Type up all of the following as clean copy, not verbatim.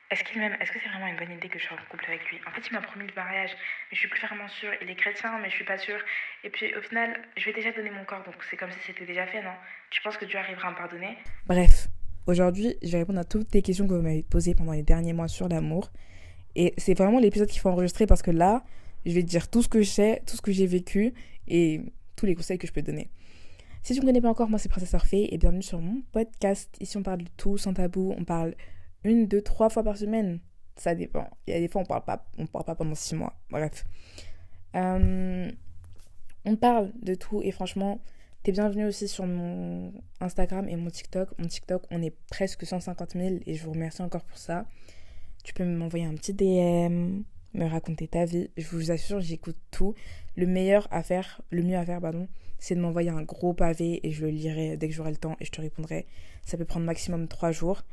Est-ce qu'il m'aime? Est-ce que c'est vraiment une bonne idée que je sois en couple avec lui? En fait, il m'a promis le mariage, mais je suis plus vraiment sûre. Il est chrétien, mais je suis pas sûre. Et puis, au final, je vais déjà donner mon corps, donc c'est comme si c'était déjà fait, non? Tu penses que Dieu arrivera à me pardonner? Bref, aujourd'hui, je vais répondre à toutes les questions que vous m'avez posées pendant les derniers mois sur l'amour. Et c'est vraiment l'épisode qu'il faut enregistrer parce que là, je vais te dire tout ce que je sais, tout ce que j'ai vécu et tous les conseils que je peux te donner. Si tu ne me connais pas encore, moi c'est Princesse Orphée et bienvenue sur mon podcast. Ici on parle de tout sans tabou, on parle une, deux, trois fois par semaine. Ça dépend. Il y a des fois on parle pas pendant 6 mois. Bref. Euh, on parle de tout et franchement, t'es bienvenue aussi sur mon Instagram et mon TikTok. Mon TikTok, on est presque 150 000 et je vous remercie encore pour ça. Tu peux m'envoyer un petit DM, me raconter ta vie. Je vous assure, j'écoute tout. Le mieux à faire, pardon, c'est de m'envoyer un gros pavé et je le lirai dès que j'aurai le temps et je te répondrai. Ça peut prendre maximum 3 jours.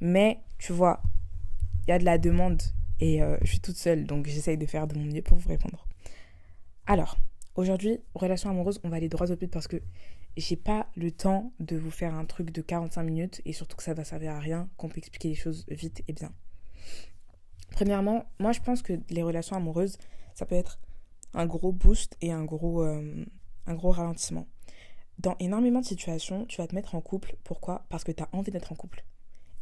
Mais, tu vois, il y a de la demande et je suis toute seule, donc j'essaye de faire de mon mieux pour vous répondre. Alors, aujourd'hui, relation amoureuse, on va aller droit au but parce que j'ai pas le temps de vous faire un truc de 45 minutes et surtout que ça va servir à rien, qu'on peut expliquer les choses vite et bien. Premièrement, moi je pense que les relations amoureuses, ça peut être un gros boost et un gros ralentissement. Dans énormément de situations, tu vas te mettre en couple. Pourquoi? Parce que tu as envie d'être en couple.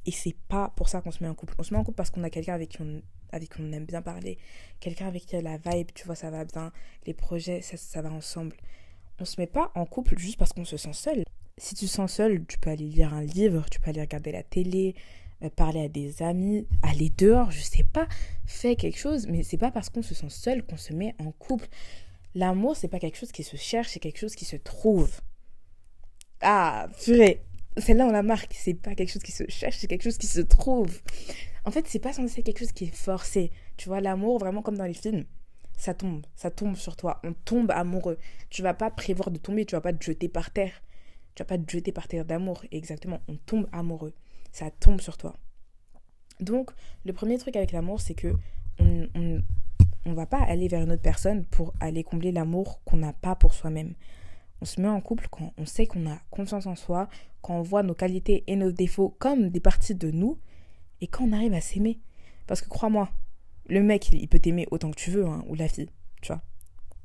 Et c'est pas pour ça qu'on se met en couple. On se met en couple parce qu'on a quelqu'un avec qui on aime bien parler, quelqu'un avec qui la vibe, tu vois, ça va bien, les projets, ça va ensemble. On se met pas en couple juste parce qu'on se sent seul. Si tu te sens seul, tu peux aller lire un livre, tu peux aller regarder la télé, parler à des amis, aller dehors, je sais pas, fais quelque chose, mais c'est pas parce qu'on se sent seul qu'on se met en couple. L'amour, c'est pas quelque chose qui se cherche, c'est quelque chose qui se trouve. Ah, purée, celle-là on la marque, c'est pas quelque chose qui se cherche, c'est quelque chose qui se trouve. En fait, c'est pas censé être quelque chose qui est forcé. Tu vois, l'amour, vraiment comme dans les films, ça tombe sur toi, on tombe amoureux. Tu vas pas prévoir de tomber, tu vas pas te jeter par terre. Tu vas pas te jeter par terre d'amour. Exactement, on tombe amoureux. Ça tombe sur toi. Donc, le premier truc avec l'amour, c'est que on va pas aller vers une autre personne pour aller combler l'amour qu'on n'a pas pour soi-même. On se met en couple quand on sait qu'on a confiance en soi, quand on voit nos qualités et nos défauts comme des parties de nous, et quand on arrive à s'aimer. Parce que crois-moi, le mec, il peut t'aimer autant que tu veux, hein, ou la fille, tu vois.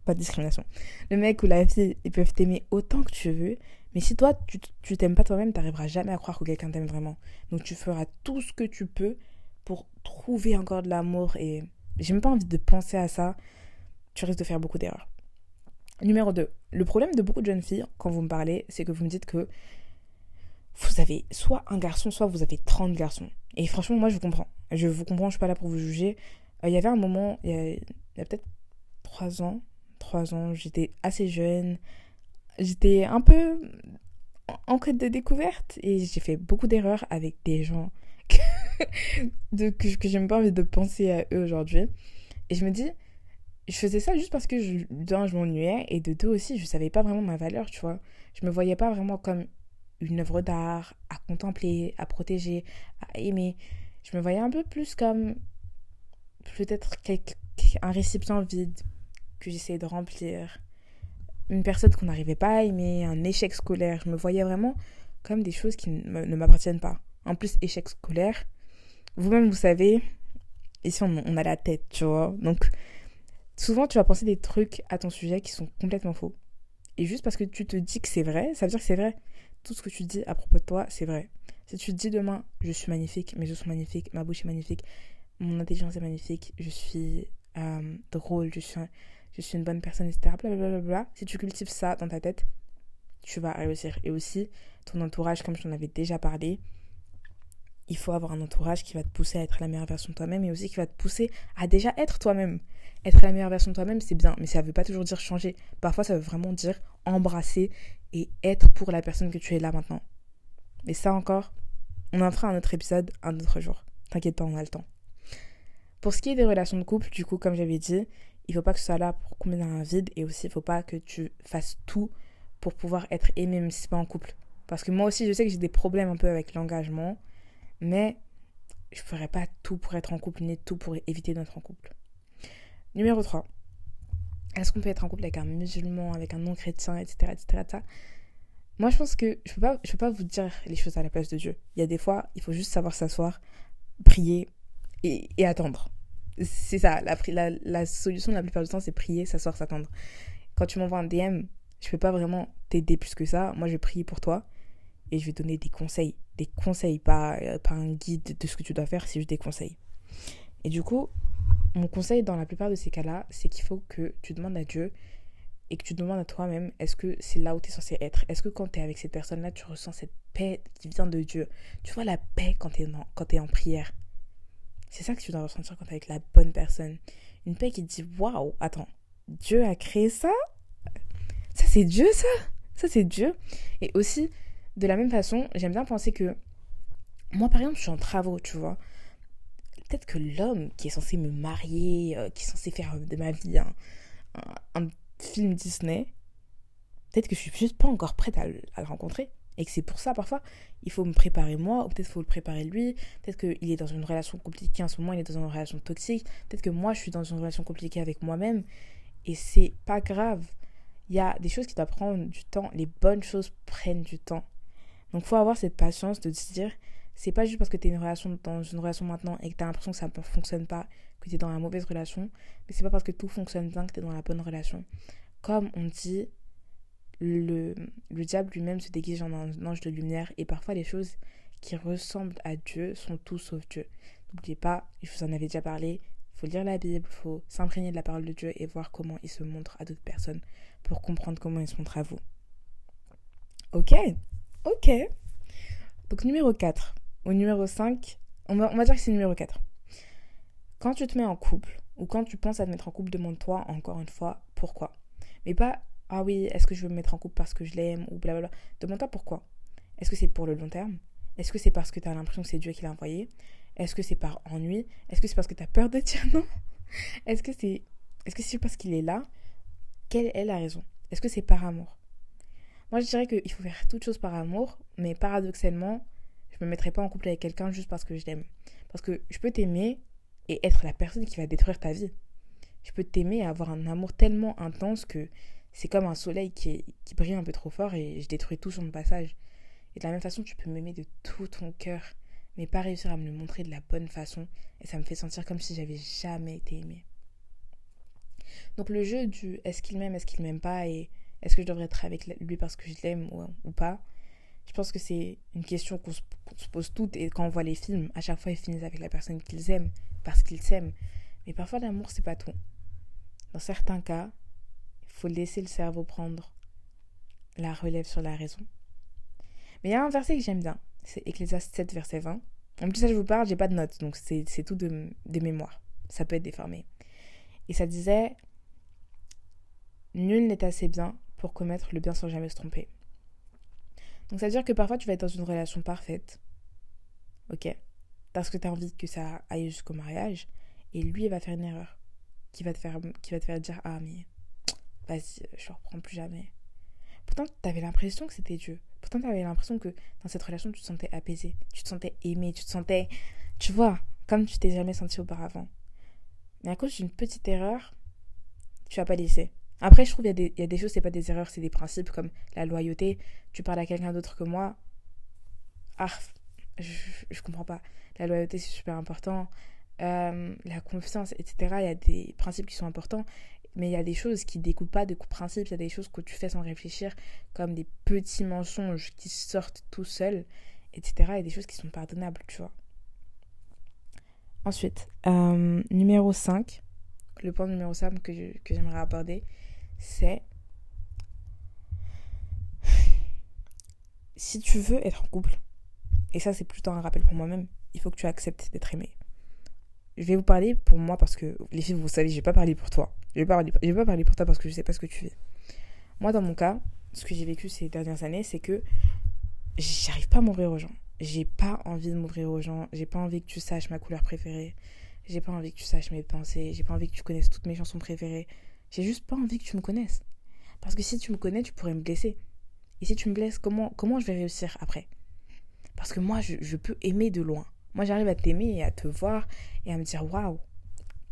Pas de discrimination. Le mec ou la fille, ils peuvent t'aimer autant que tu veux, mais si toi, tu t'aimes pas toi-même, t'arriveras jamais à croire que quelqu'un t'aime vraiment. Donc tu feras tout ce que tu peux pour trouver encore de l'amour et j'ai même pas envie de penser à ça. Tu risques de faire beaucoup d'erreurs. Numéro 2. Le problème de beaucoup de jeunes filles, quand vous me parlez, c'est que vous me dites que vous avez soit un garçon, soit vous avez 30 garçons. Et franchement, moi, je vous comprends. Je vous comprends, je suis pas là pour vous juger. Il y avait un moment, il y a peut-être 3 ans, j'étais assez jeune. J'étais un peu en quête de découverte et j'ai fait beaucoup d'erreurs avec des gens que j'ai même pas envie de penser à eux aujourd'hui. Et je me dis, je faisais ça juste parce que d'un, je m'ennuyais et de deux aussi, je savais pas vraiment ma valeur, tu vois. Je me voyais pas vraiment comme une œuvre d'art à contempler, à protéger, à aimer. Je me voyais un peu plus comme peut-être un récipient vide que j'essayais de remplir. Une personne qu'on n'arrivait pas à aimer, un échec scolaire. Je me voyais vraiment comme des choses qui ne m'appartiennent pas. En plus, échec scolaire, vous-même vous savez, ici on a la tête, tu vois. Donc souvent tu vas penser des trucs à ton sujet qui sont complètement faux. Et juste parce que tu te dis que c'est vrai, ça veut dire que c'est vrai. Tout ce que tu dis à propos de toi, c'est vrai. Si tu te dis demain, je suis magnifique, mes yeux sont magnifiques, ma bouche est magnifique, mon intelligence est magnifique, je suis drôle, je suis une bonne personne, etc. Blablabla. Si tu cultives ça dans ta tête, tu vas réussir. Et aussi, ton entourage, comme je t'en avais déjà parlé, il faut avoir un entourage qui va te pousser à être la meilleure version de toi-même et aussi qui va te pousser à déjà être toi-même. Être la meilleure version de toi-même, c'est bien, mais ça ne veut pas toujours dire changer. Parfois, ça veut vraiment dire embrasser et être pour la personne que tu es là maintenant. Et ça encore, on en fera un autre épisode un autre jour. T'inquiète pas, on a le temps. Pour ce qui est des relations de couple, du coup, comme j'avais dit, il faut pas que ce soit là pour combler un vide et aussi il faut pas que tu fasses tout pour pouvoir être aimé même si c'est pas en couple. Parce que moi aussi, je sais que j'ai des problèmes un peu avec l'engagement, mais je ferai pas tout pour être en couple ni tout pour éviter d'être en couple. Numéro 3. Est-ce qu'on peut être en couple avec un musulman, avec un non-chrétien, etc., etc. Moi, je pense que je peux pas vous dire les choses à la place de Dieu. Il y a des fois, il faut juste savoir s'asseoir, prier et attendre. C'est ça, la solution la plupart du temps, c'est prier, s'asseoir, s'attendre. Quand tu m'envoies un DM, je peux pas vraiment t'aider plus que ça. Moi, je vais prier pour toi et je vais donner des conseils. Des conseils, pas un guide de ce que tu dois faire, c'est juste des conseils. Et du coup, mon conseil dans la plupart de ces cas-là, c'est qu'il faut que tu demandes à Dieu et que tu demandes à toi-même, est-ce que c'est là où tu es censé être? Est-ce que quand tu es avec cette personne-là, tu ressens cette paix qui vient de Dieu? Tu vois la paix quand tu es en prière. C'est ça que tu dois ressentir quand tu es avec la bonne personne. Une paix qui te dit, waouh, attends, Dieu a créé ça? Ça, c'est Dieu, ça? Ça, c'est Dieu. Et aussi, de la même façon, j'aime bien penser que moi, par exemple, je suis en travaux, tu vois. Peut-être que l'homme qui est censé me marier, qui est censé faire de ma vie un film Disney, peut-être que je suis juste pas encore prête à le rencontrer. Et que c'est pour ça, parfois, il faut me préparer moi, ou peut-être qu'il faut le préparer lui. Peut-être qu'il est dans une relation compliquée en ce moment, il est dans une relation toxique. Peut-être que moi, je suis dans une relation compliquée avec moi-même. Et c'est pas grave. Il y a des choses qui doivent prendre du temps. Les bonnes choses prennent du temps. Donc, il faut avoir cette patience de se dire, c'est pas juste parce que tu es dans une relation maintenant et que tu as l'impression que ça ne fonctionne pas, que tu es dans la mauvaise relation. Mais c'est pas parce que tout fonctionne bien que tu es dans la bonne relation. Comme on dit, le diable lui-même se déguise en un ange de lumière et parfois les choses qui ressemblent à Dieu sont tout sauf Dieu. N'oubliez pas, je vous en avais déjà parlé, il faut lire la Bible, il faut s'imprégner de la parole de Dieu et voir comment il se montre à d'autres personnes pour comprendre comment il se montre à vous. Ok, ok. Donc numéro 4 ou numéro 5, on va dire que c'est numéro 4. Quand tu te mets en couple ou quand tu penses à te mettre en couple, demande-toi encore une fois pourquoi. Mais pas ah oui, est-ce que je veux me mettre en couple parce que je l'aime ou blablabla. Demande-toi pourquoi. Est-ce que c'est pour le long terme? Est-ce que c'est parce que tu as l'impression que c'est Dieu qui l'a envoyé? Est-ce que c'est par ennui? Est-ce que c'est parce que tu as peur de dire non? Est-ce que c'est parce qu'il est là? Quelle est la raison? Est-ce que c'est par amour? Moi, je dirais qu'il faut faire toutes choses par amour, mais paradoxalement, je me mettrai pas en couple avec quelqu'un juste parce que je l'aime. Parce que je peux t'aimer et être la personne qui va détruire ta vie. Je peux t'aimer et avoir un amour tellement intense que c'est comme un soleil qui brille un peu trop fort et je détruis tout sur mon passage. Et de la même façon, tu peux m'aimer de tout ton cœur, mais pas réussir à me le montrer de la bonne façon. Et ça me fait sentir comme si j'avais jamais été aimée. Donc le jeu du est-ce qu'il m'aime pas et est-ce que je devrais être avec lui parce que je l'aime ou pas, je pense que c'est une question qu'on se pose toutes et quand on voit les films, à chaque fois ils finissent avec la personne qu'ils aiment parce qu'ils s'aiment. Mais parfois l'amour c'est pas tout. Dans certains cas, il faut laisser le cerveau prendre la relève sur la raison. Mais il y a un verset que j'aime bien, c'est Ecclésiaste 7 verset 20. En plus ça je vous parle, j'ai pas de notes, donc c'est tout de mémoire. Ça peut être déformé. Et ça disait, nul n'est assez bien pour commettre le bien sans jamais se tromper. Donc ça veut dire que parfois tu vas être dans une relation parfaite, ok, parce que tu as envie que ça aille jusqu'au mariage, et lui il va faire une erreur qui va te faire dire ah mais vas-y je ne reprends plus jamais. Pourtant tu avais l'impression que c'était Dieu. Pourtant tu avais l'impression que dans cette relation tu te sentais apaisé, tu te sentais aimé, tu te sentais, tu vois, comme tu t'es jamais senti auparavant. Mais à cause d'une petite erreur, tu vas pas laisser. Après, je trouve qu'il y a des choses, c'est pas des erreurs, c'est des principes comme la loyauté. Tu parles à quelqu'un d'autre que moi, ah, je comprends pas. La loyauté, c'est super important. La confiance, etc. Il y a des principes qui sont importants, mais il y a des choses qui découlent pas de principes. Il y a des choses que tu fais sans réfléchir, comme des petits mensonges qui sortent tout seuls, etc. Il y a des choses qui sont pardonnables, tu vois. Ensuite, numéro 5, le point numéro 5 que j'aimerais aborder, c'est si tu veux être en couple, et ça c'est plutôt un rappel pour moi-même, il faut que tu acceptes d'être aimé. Je vais vous parler pour moi parce que les filles, vous savez, je vais pas parler pour toi. Je vais pas parler pour toi parce que je sais pas ce que tu vis. Moi, dans mon cas, ce que j'ai vécu ces dernières années, c'est que j'arrive pas à m'ouvrir aux gens. J'ai pas envie de m'ouvrir aux gens. J'ai pas envie que tu saches ma couleur préférée. J'ai pas envie que tu saches mes pensées. J'ai pas envie que tu connaisses toutes mes chansons préférées. J'ai juste pas envie que tu me connaisses. Parce que si tu me connais, tu pourrais me blesser. Et si tu me blesses, comment je vais réussir après? Parce que moi, je peux aimer de loin. Moi, j'arrive à t'aimer et à te voir et à me dire waouh,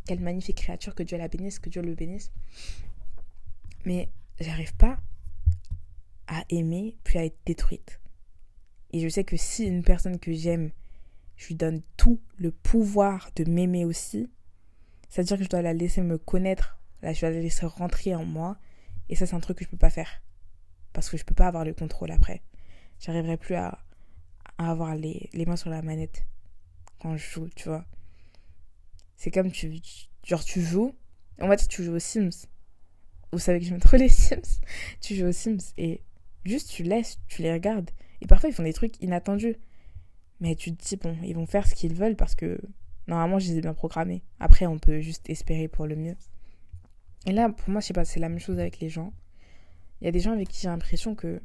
quelle magnifique créature, que Dieu la bénisse, que Dieu le bénisse. Mais j'arrive pas à aimer puis à être détruite. Et je sais que si une personne que j'aime, je lui donne tout le pouvoir de m'aimer aussi. C'est-à-dire que je dois la laisser me connaître, là, je dois la laisser rentrer en moi. Et ça, c'est un truc que je peux pas faire. Parce que je peux pas avoir le contrôle après. J'arriverai plus à avoir les mains sur la manette quand je joue, tu vois. C'est comme genre tu joues. En fait, tu joues aux Sims. Vous savez que j'aime trop les Sims. Tu joues aux Sims et juste tu laisses, tu les regardes. Et parfois, ils font des trucs inattendus. Mais tu te dis, bon, ils vont faire ce qu'ils veulent parce que normalement, je les ai bien programmés. Après, on peut juste espérer pour le mieux. Et là, pour moi, je sais pas, c'est la même chose avec les gens. Il y a des gens avec qui j'ai l'impression que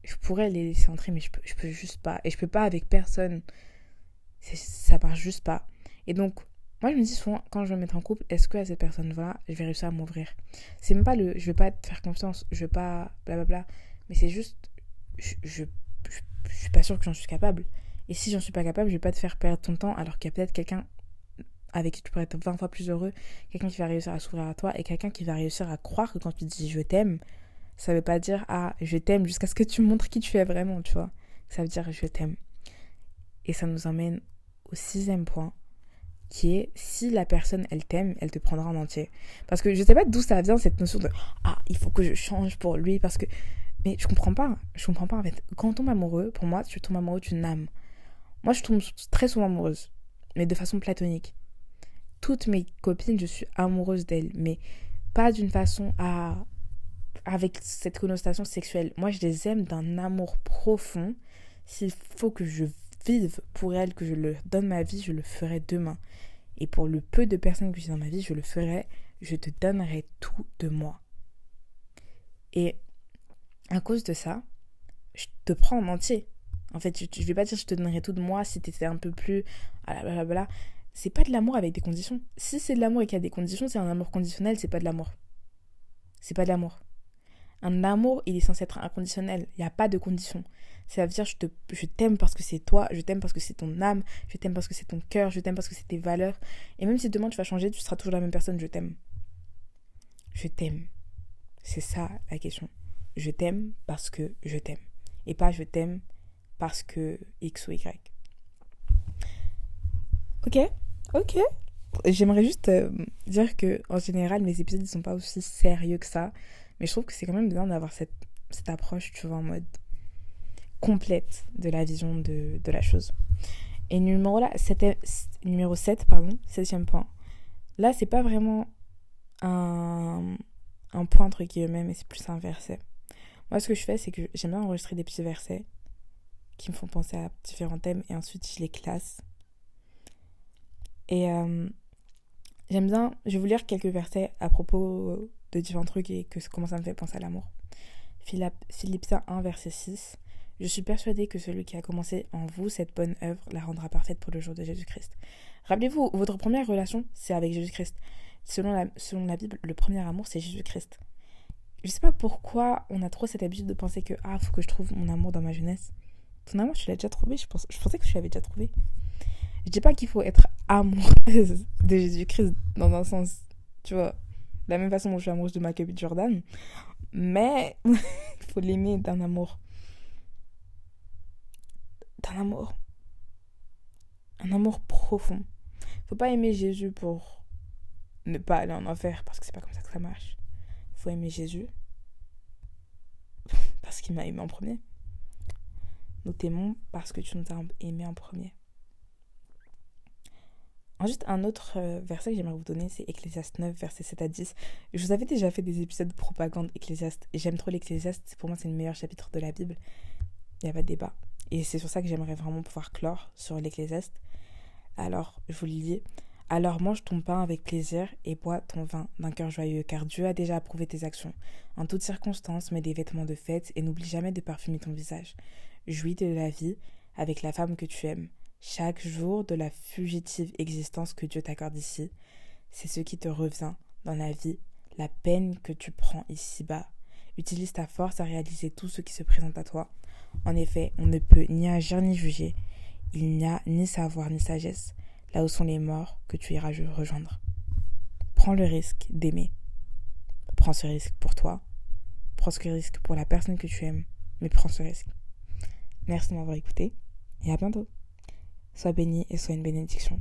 je pourrais les laisser entrer, mais je peux juste pas. Et je peux pas avec personne. Ça marche juste pas. Et donc, moi, je me dis souvent, quand je vais me mettre en couple, est-ce que à cette personne-là, je vais réussir à m'ouvrir? C'est même pas je vais pas te faire confiance, je vais pas blablabla. Mais c'est juste, je suis pas sûre que j'en suis capable. Et si j'en suis pas capable, je vais pas te faire perdre ton temps alors qu'il y a peut-être quelqu'un avec qui tu pourrais être 20 fois plus heureux, quelqu'un qui va réussir à s'ouvrir à toi et quelqu'un qui va réussir à croire que quand tu dis je t'aime, ça veut pas dire ah je t'aime jusqu'à ce que tu montres qui tu es vraiment, tu vois. Ça veut dire je t'aime. Et ça nous emmène au 6e point qui est si la personne elle t'aime, elle te prendra en entier. Parce que je sais pas d'où ça vient cette notion de ah il faut que je change pour lui parce que mais je comprends pas en fait. Quand on tombe amoureux, pour moi tu tombes amoureux d'une âme. Moi je tombe très souvent amoureuse, mais de façon platonique. Toutes mes copines, je suis amoureuse d'elles, mais pas d'une façon avec cette connotation sexuelle. Moi, je les aime d'un amour profond. S'il faut que je vive pour elles, que je leur donne ma vie, je le ferai demain. Et pour le peu de personnes que j'ai dans ma vie, je le ferai. Je te donnerai tout de moi. Et à cause de ça, je te prends en entier. En fait, je vais pas dire je te donnerai tout de moi si t'étais un peu plus... Blablabla. C'est pas de l'amour avec des conditions. Si c'est de l'amour et qu'il y a des conditions, c'est un amour conditionnel, c'est pas de l'amour. C'est pas de l'amour. Un amour, il est censé être inconditionnel. Il n'y a pas de conditions. Ça veut dire je t'aime parce que c'est toi, je t'aime parce que c'est ton âme, je t'aime parce que c'est ton cœur, je t'aime parce que c'est tes valeurs. Et même si demain tu vas changer, tu seras toujours la même personne, je t'aime. Je t'aime. C'est ça la question. Je t'aime parce que je t'aime. Et pas je t'aime parce que X ou Y. Ok. J'aimerais juste dire que en général mes épisodes ils sont pas aussi sérieux que ça, mais je trouve que c'est quand même bien d'avoir cette approche, tu vois, en mode complète de la vision de la chose. Et numéro 7, pardon, 7e point. Là, c'est pas vraiment un point entre guillemets, mais c'est plus un verset. Moi, ce que je fais, c'est que j'aime bien enregistrer des petits versets qui me font penser à différents thèmes et ensuite je les classe. Et j'aime bien, je vais vous lire quelques versets à propos de différents trucs et comment ça me fait penser à l'amour. Philippiens 1, verset 6. Je suis persuadée que celui qui a commencé en vous cette bonne œuvre la rendra parfaite pour le jour de Jésus-Christ. Rappelez-vous, votre première relation, c'est avec Jésus-Christ. Selon la Bible, le premier amour, c'est Jésus-Christ. Je sais pas pourquoi on a trop cette habitude de penser que faut que je trouve mon amour dans ma jeunesse. Ton amour, tu l'as déjà trouvé, je pensais que tu l'avais déjà trouvé. Je dis pas qu'il faut être amoureuse de Jésus-Christ dans un sens, tu vois, de la même façon dont je suis amoureuse de Michael B. Jordan, mais il faut l'aimer d'un amour. Un amour profond. Faut pas aimer Jésus pour ne pas aller en enfer, parce que c'est pas comme ça que ça marche. Faut aimer Jésus parce qu'il m'a aimé en premier. Nous t'aimons parce que tu nous as aimé en premier. Ensuite, un autre verset que j'aimerais vous donner, c'est Ecclésiaste 9, versets 7 à 10. Je vous avais déjà fait des épisodes de propagande Ecclésiaste, et j'aime trop l'Ecclésiaste, pour moi c'est le meilleur chapitre de la Bible. Il n'y a pas de débat. Et c'est sur ça que j'aimerais vraiment pouvoir clore sur l'Ecclésiaste. Alors, je vous le lis. Alors mange ton pain avec plaisir et bois ton vin d'un cœur joyeux, car Dieu a déjà approuvé tes actions. En toutes circonstances, mets des vêtements de fête et n'oublie jamais de parfumer ton visage. Jouis de la vie avec la femme que tu aimes. Chaque jour de la fugitive existence que Dieu t'accorde ici, c'est ce qui te revient dans la vie, la peine que tu prends ici-bas. Utilise ta force à réaliser tout ce qui se présente à toi. En effet, on ne peut ni agir ni juger. Il n'y a ni savoir ni sagesse. Là où sont les morts que tu iras rejoindre. Prends le risque d'aimer. Prends ce risque pour toi. Prends ce risque pour la personne que tu aimes. Mais prends ce risque. Merci de m'avoir écouté et à bientôt. sois béni et sois une bénédiction.